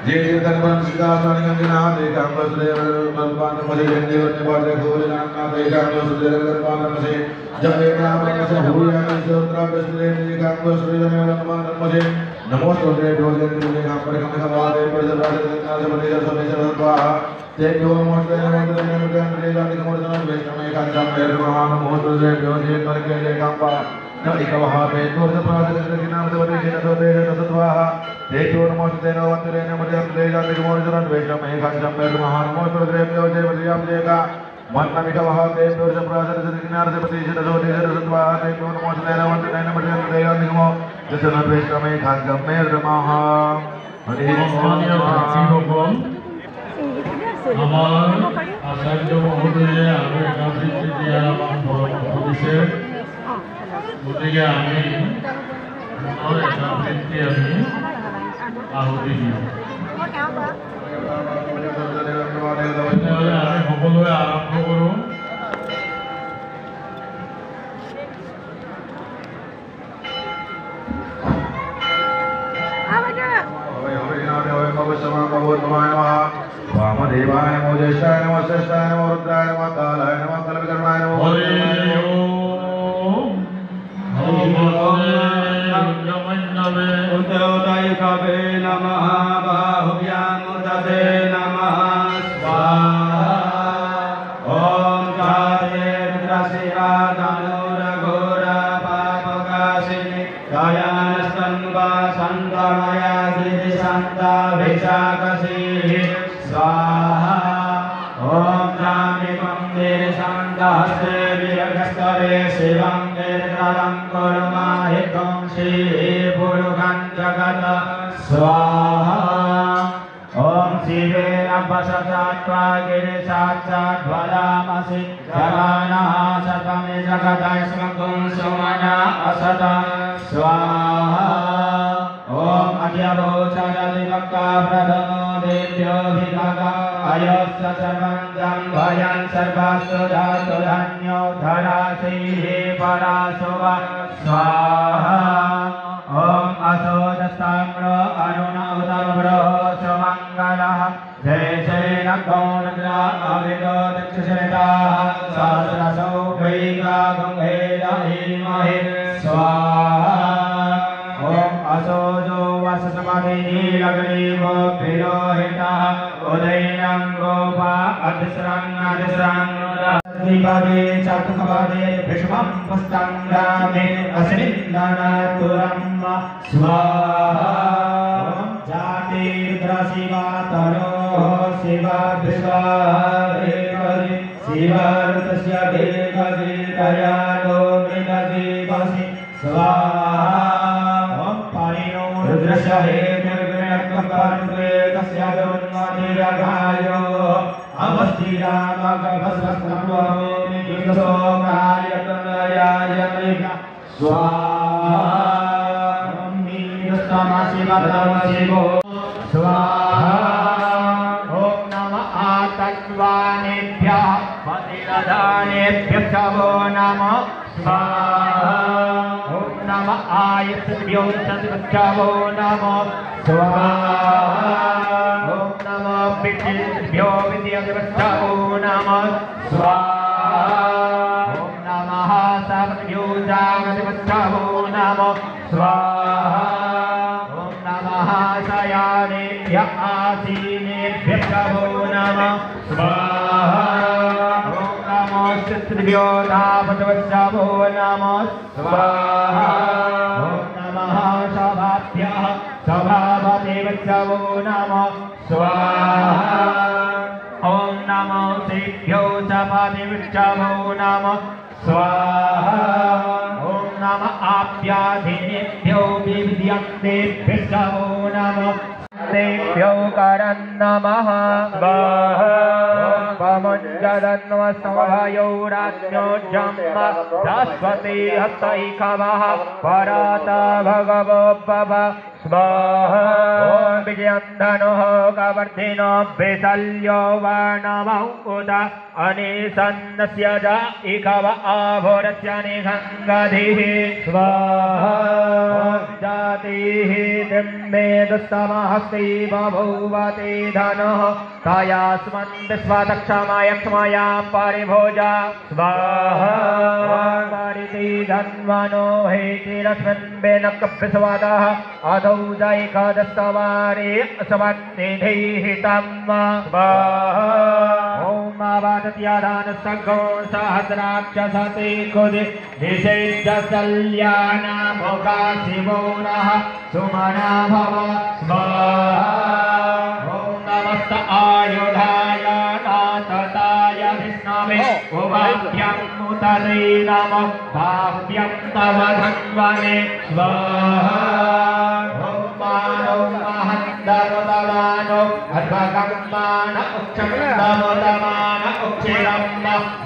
जे कर्मं सिद्धार्थानि गंजनाते कामवस्त्रेव कर्पानमसे जन्देवते पात्रे भोजनानाते कामवस्त्रेव कर्पानमसे जपे कामवस्त्रे भूयानि सोत्रावस्त्रेव कामवस्त्रेव कर्पानमसे नमोस्तुते भोजनेन्द्रिये कामपरकमखवादे प्रजराजनासमते समेशरत्वाः तेभ्यो नमोस्तुते नमोस्तुते जातिकमोदनं वैष्णवे काञ्चमे नमोस्तुते भोजे कर्के काम्पा नलिकवहापे दूरदप्राजनामदेवते नमोस्तुते तेभ्यो नमोस्तुते नमोस्तुते नमोस्तुते जातिकमोदनं वैष्णवे काञ्चमे नमोस्तुते भोजे वर्यामदेका मन्नमिकवहापे दूरदप्राजनामदेवते नमोस्तुते तेभ्यो नमोस्तुते नमोस्तुते नमोस्तुते जातिकमो जसनत वैष्णवे काञ्चमे नमः हरि ओम আমার আচার্য মহোদয়ে আরো একাবৃত্তি দিয়া দিছে গতিকে আমি একাবৃত্তি আমি আহুতি দিওঁ আমি সকলোৱে আৰম্ভ কৰোঁ वामदेवाय नमो ज्येष्ठाय नमो श्रेष्ठाय नमो रुद्राय नमो कालाय नमो कलविकर्णाय नमो उद्योदयकवे नमः बाहुभ्यामुदते नमः स्वाहा ॐ जाते रुद्रशिवा धनुरघोरा पापकाशिनी दयास्तन्वा सन्तमया गिरिशान्ताभिषाकशीः स्वाहा ॐ रामिकं गिरिशान्तहस्ते विरगस्तरे शिवं गिरिधरं कुर्माहितं श्रीपुरुषं जगत् स्वाहा ॐ शिवे अवसत्वा गिरिसाक्षाद्वदामसि जगानः शतमे जगदस्मकं सुमना असत स्वाहा ॐ अद्यभूषणदिवक्काप्रथमो देव्योऽभिभगा अयोस्य सर्वं भयं सर्वास्तु धातु धन्यो धरासीः परासुव स्वाहा ॐ असोदस्ताम्रो अरुण उदम्रो सुमङ्गलः जय जय गौणग्रा अविदो दक्षिणताः सहस्रसौ वैगा गङ्गेदहीमहि स्वाहा ॐ असोजो वससमधिनीलग्रीवो विरोहितः उदयनं गोपा अतिस्रं द्विपदे चतुर्पदे विषमं पुस्तङ्गामे अस्मिन्ननतुरं स्वाहा ॐ जातिरुद्रशिवा तनोः शिवा विश्वाहेकरि शिवारुतस्य भेकरि दयालो मृतजीवसि स्वाहा ॐ परिणो रुद्रस्य हेतुर्गुणकपर्वेकस्य दुर्मतिरघायो अवस्थिरामगभस्वस्त्रमोमि युद्धसोकार्यतनयायमिका स्वाहा ॐ नीरस्तमशिवतमशिवो स्वाहा ॐ नमः आतत्वानेभ्यः पतिरदानेभ्यः वो नमः स्वाहा ॐ नमः आयत्भ्यो सद्भ्यो नमः स्वाहा ॐ नमः विद्युभ्यो विद्युभ्यो नमः स्वाहा ॐ नमः सर्वभ्यो जागतिभ्यो नमः स्वाहा ॐ नमः शयानेभ्यः आसीनेभ्यो नमः स्वाहा ॐ नमो शत्रुभ्यो धावद्भ्यो नमः स्वाहा ॐ नमः सभाभ्यः सभावतेभ्यो नमः स्वाहा ॐ नमो तेभ्यो सभादेभ्यो नमः स्वाहा ॐ नमः आप्याधिनेभ्यो विद्यन्तेभ्यो नमः तेभ्यो करं नमः स्वाहा पमुञ्जदन्वसमभयो राज्ञो जन्म सरस्वती हस्तैकवः परात भगवो भव स्वाहा ॐ विजयन्धनुः कवर्धिनो वैशल्यो वर्णमौकुत अनिसन्नस्य च इकव आभोरस्य निघङ्गधिः स्वाहा ॐ जातिः दिम्मेदस्तमहस्ति बभूवति धनुः तायास्मन् विश्वदक्षमाय क्षमायां परिभोजा स्वाहा ॐ परिति धन्वनो हेतिरस्मिन् वेनकविश्वदः अधौ जैकदस्तवारे अस्मन्निधिः तम् स्वाहा ॐ आवादत्यादानसगो सहस्राक्षसते कुदि निषेध्यशल्यानामुखा शिवो नः सुमना भव स्वाहा ॐ नमस्त आयुधाय नाथताय विष्णवे उभाभ्यं मुतले नमः भाव्यं तव धन्वने स्वाहा ॐ मानो महन्दरुदमानो अध्वगम्मान उच्चन्दमुदमान उच्चिरं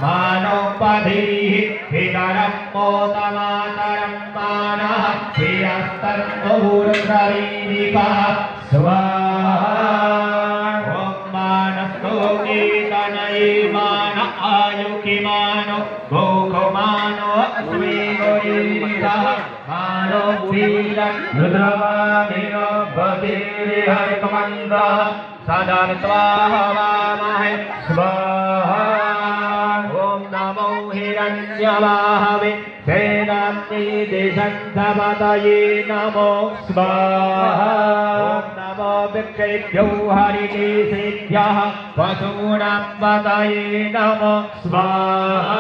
मानोपधीः हितरं मोदमातरं मानः श्रियस्तन्मुरुद्रवीदिकः स्वाहा ॐ मानस्तोकेतनये मान आयुकिमानो गोकुमानो अस्मिगोरीरः मानो वीरं रुद्रवादिनो बधिरिहरिकमन्दः सदा स्वाहवामहे स्वाहा ॐ नमो हिरण्यवाहवे सेनाम्नि दिशन्तपतये नमो स्वाहा ॐ नमो वृक्षेभ्यो हरिकेशेभ्यः पशूनां पतये नमो स्वाहा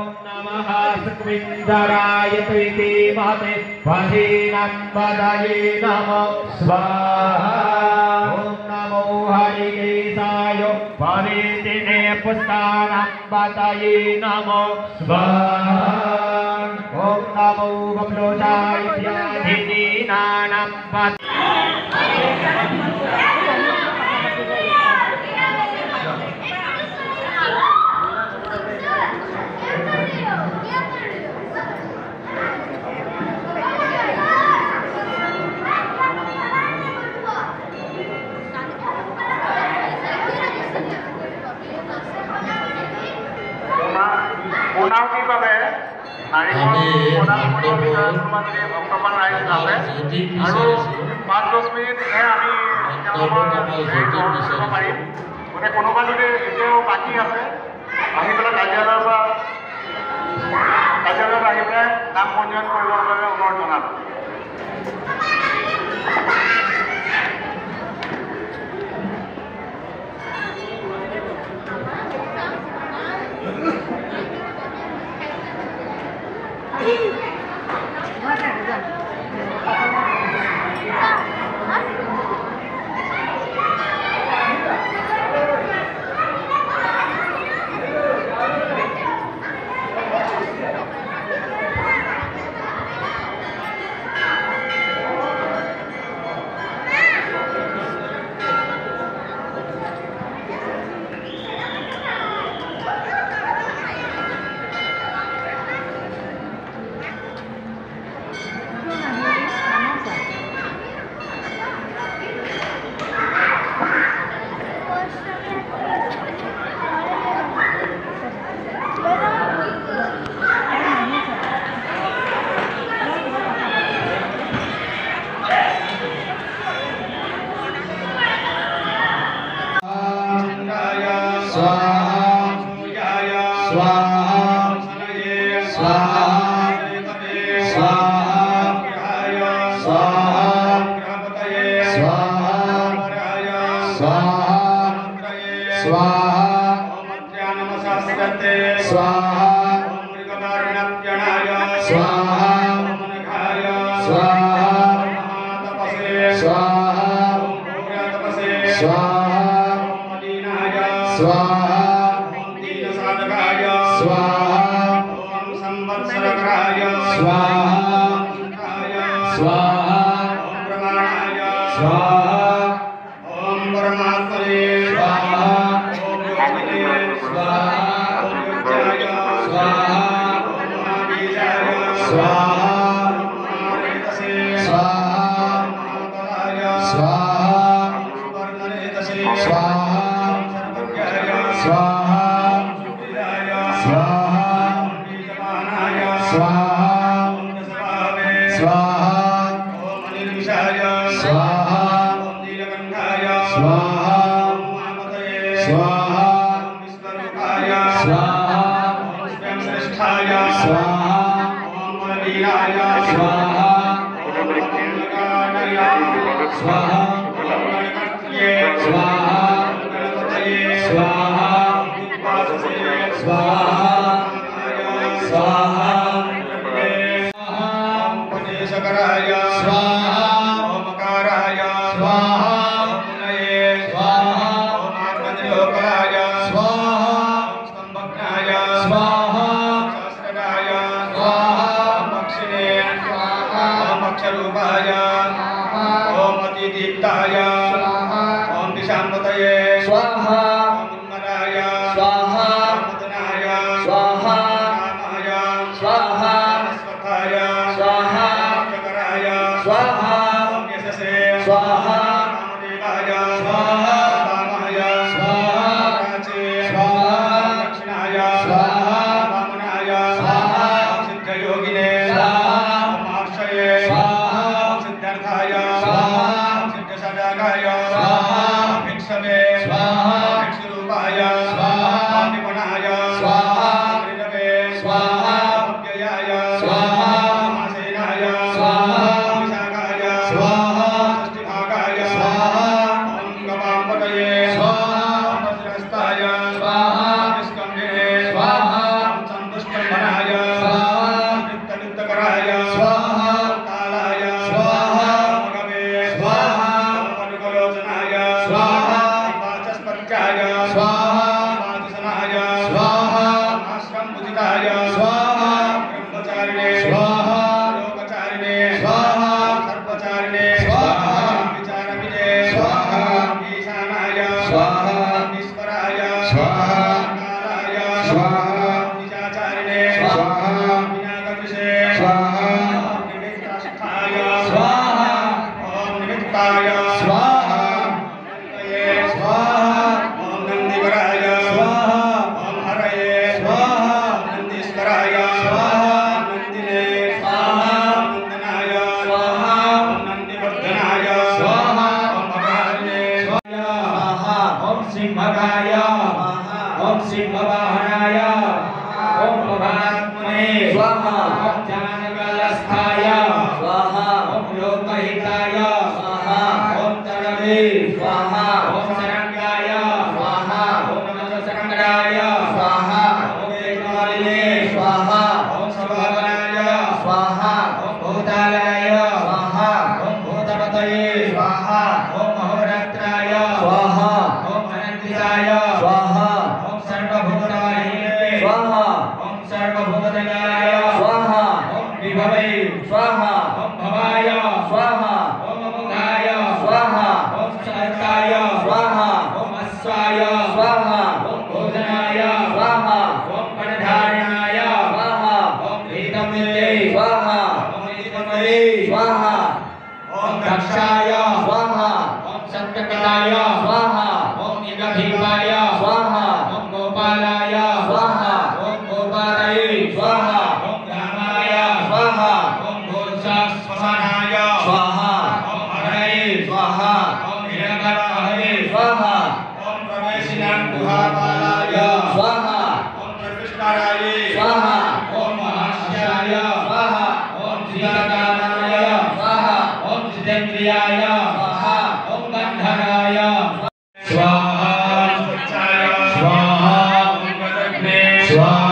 ॐ नमः सुक्विन्दराय प्रीतिमते पशूनां पतये नमो स्वाहा ॐ नमो हरिकेशाय पवित्रिणे पुष्टानां पतये नमो स्वाहा ॐ नमो बभ्लोजाय व्याधिदीनानां पतये পুনাউতিভাৱে নাৰীকল বিধানসভালৈ ভক্তমান ৰাইজ আছে আৰু 5-10 মিনিটহে আমি তেওঁলোকৰ পাৰিম গতিকে কোনোবা যদি এতিয়াও বাকী আছে আহি পেলাই কাৰ্যালয়ত আহি পেলাই নাম পঞ্জীয়ন কৰিবৰ বাবে অনুৰোধ জনালোঁ स्वाहा महामतये स्वाहा विश्वरूपाय स्वाहा स्वयं श्रेष्ठाय स्वाहा ओम बलवीराय स्वाहा ओम गणाय स्वाहा ओम गणपतये स्वाहा गणपतये स्वाहा दिक्पालये स्वाहा स्वाहा उपदेशकराय स्वाहा ओमकाराय स्वाहा मुनये स्वाहा ओम आत्मनिलोकराय स्वाहा ओम स्तंभग्नाय स्वाहा सहस्रराय स्वाहा ओम अक्षिणे ओम अक्षरूपाय ओम अतिदीप्ताय ओम दिशांपतये स्वाहा ओम उन्मराय स्वाहा ओम मदनाय स्वाहा रामाय स्वाहा वनस्पताय स्वाहा चकराय स्वाहा ओम यशसे स्वाहा रामदेवाय स्वाहा रामाय स्वाहा प्राचे स्वाहा दक्षिणाय स्वाहा वामनाय स्वाहा सिद्धयोगिने स्वाहा महर्षये स्वाहा सिद्धार्थाय स्वाहा सिद्धसदागाय स्वाहा भिक्षवे स्वाहा भिक्षुरूपाय स्वाहा निपुणाय स्वाहा ऋणवे स्वाहा अव्ययाय स्वाहा महासेनाय स्वाहा विशाखाय स्वाहा षष्टिभागाय स्वाहा ओम गवाम्पतये स्वाहा ओम वज्रहस्ताय स्वाहा स्कन्धिने स्वाहा ओम संदुष्टम्भनाय स्वाहा नित्यनित्यकराय स्वाहा कालाय स्वाहा भगवे स्वाहा अनुकलोचनाय स्वाहा वाचस्पत्याय स्वाहा वाचसनाय स्वाहा आश्रमभुजिताय स्वाहा ब्रह्मचारिणे स्वाहा लोकचारिणे स्वाहा सर्वचारिणे स्वाहा विचारविदे स्वाहा ईशानाय स्वाहा ईश्वराय स्वाहा कालाय स्वाहा निजाचारिणे स्वाहा विनागविषे स्वाहा निमित्तास्थाय स्वाहा ओम निमित्ताय स्वाहा ये स्वाहा ओम नंदीवराय स्वाहा ओम हरये स्वाहा नंदीश्वराय स्वाहा नंदिने स्वाहा नंदनाय स्वाहा ओम नंदीवर्धनाय स्वाहा ओम भगवाने स्वाहा ओम सिंहकाय ओम सिंहवाहनाय ओम भवात्मने स्वाहा ओम जानकालस्थाय स्वाहा ओम लोकहिताय स्वाहा ओम तरणवे स्वाहा ओम शरण्याय स्वाहा ओम नमस्कराय स्वाहा ओम एकमालिने स्वाहा ओम स्वभावनाय स्वाहा ओम भूतालयाय स्वाहा ओम भूतपतये स्वाहा ओम महोरात्राय स्वाहा ओम अनन्तिताय स्वाहा ओम सर्वभूतवाहिने स्वाहा ओम सर्वभूतदयाय स्वाहा ओम विभवे स्वाहा ओम भवाय स्वाहा ओम अमुखाय स्वाहा ओम सहताय स्वाहा ओम अश्वाय स्वाहा ओम भोजनाय स्वाहा ओम गणधारणाय स्वाहा ओम भीतमिले स्वाहा ओम निधिपतये स्वाहा ओम दक्षाय स्वाहा ओम सत्यपिताय स्वाहा ओम युगभीमाय स्वाहा ओम गोपालाय स्वाहा ओम गोपालये स्वाहा ओम रामाय स्वाहा ओम भोजस्वनाय स्वाहा ओम हरये स्वाहा ओम हिरण्यवाहने स्वाहा ओम प्रवेशिनां गुहापालाय स्वाहा ओम प्रकृष्णाराय स्वाहा ओम महास्याय स्वाहा ओम श्रीकानाय स्वाहा ओम जितेन्द्रियाय स्वाहा ओम गंधराय स्वाहा स्वाहा स्वाहा ओम गदग्ने स्वाहा